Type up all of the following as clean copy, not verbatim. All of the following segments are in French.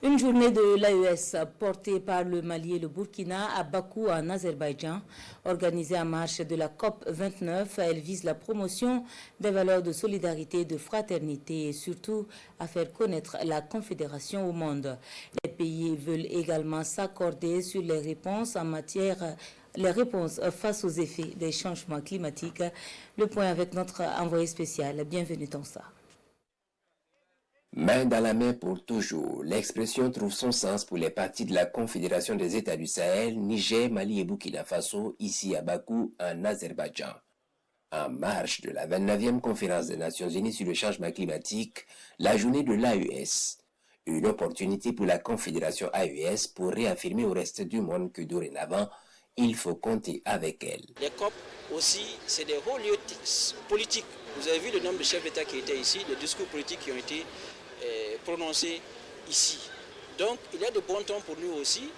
Une journée de l'AES portée par le Mali et le Burkina à Bakou en Azerbaïdjan, organisée en marge de la COP 29, elle vise la promotion des valeurs de solidarité et de fraternité et surtout à faire connaître la Confédération au monde. Les pays veulent également s'accorder sur les réponses face aux effets des changements climatiques. Le point avec notre envoyé spécial. Bienvenue dans ça. Main dans la main pour toujours, l'expression trouve son sens pour les parties de la Confédération des États du Sahel, Niger, Mali et Burkina Faso, ici à Bakou, en Azerbaïdjan. En marge de la 29e conférence des Nations Unies sur le changement climatique, la journée de l'AES. Une opportunité pour la Confédération AES pour réaffirmer au reste du monde que dorénavant, il faut compter avec elle. Les COP aussi, c'est des hauts lieux politiques. Vous avez vu le nombre de chefs d'État qui étaient ici, les discours politiques qui ont été prononcés ici. Donc il y a de bons temps pour nous aussi,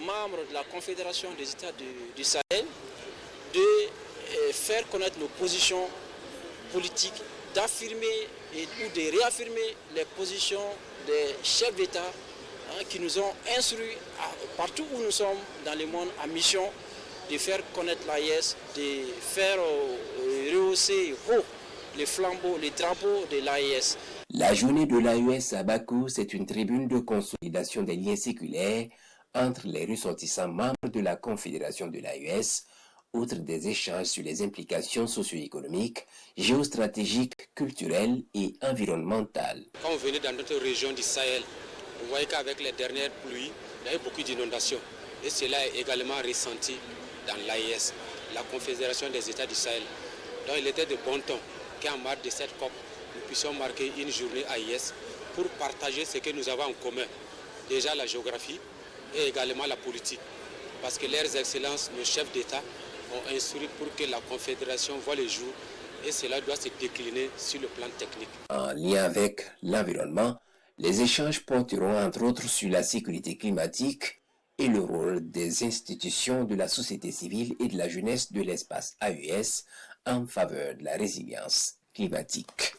membres de la Confédération des États du Sahel, de faire connaître nos positions politiques, d'affirmer ou de réaffirmer les positions des chefs d'État qui nous ont instruits partout où nous sommes dans le monde en mission de faire connaître l'AES, de faire rehausser haut les flambeaux, les drapeaux de l'AES. La journée de l'AES à Bakou, c'est une tribune de consolidation des liens séculaires entre les ressortissants membres de la Confédération de l'AES, outre des échanges sur les implications socio-économiques, géostratégiques, culturelles et environnementales. Quand vous venez dans notre région du Sahel, vous voyez qu'avec les dernières pluies, il y a eu beaucoup d'inondations. Et cela est également ressenti dans l'AES, la Confédération des États du Sahel. Donc il était de bon ton qu'en marge de cette COP, nous puissions marquer une journée AES pour partager ce que nous avons en commun. Déjà la géographie et également la politique. Parce que leurs excellences, nos chefs d'État, ont instruit pour que la Confédération voie le jour et cela doit se décliner sur le plan technique. En lien avec l'environnement, les échanges porteront entre autres sur la sécurité climatique et le rôle des institutions de la société civile et de la jeunesse de l'espace AES en faveur de la résilience climatique.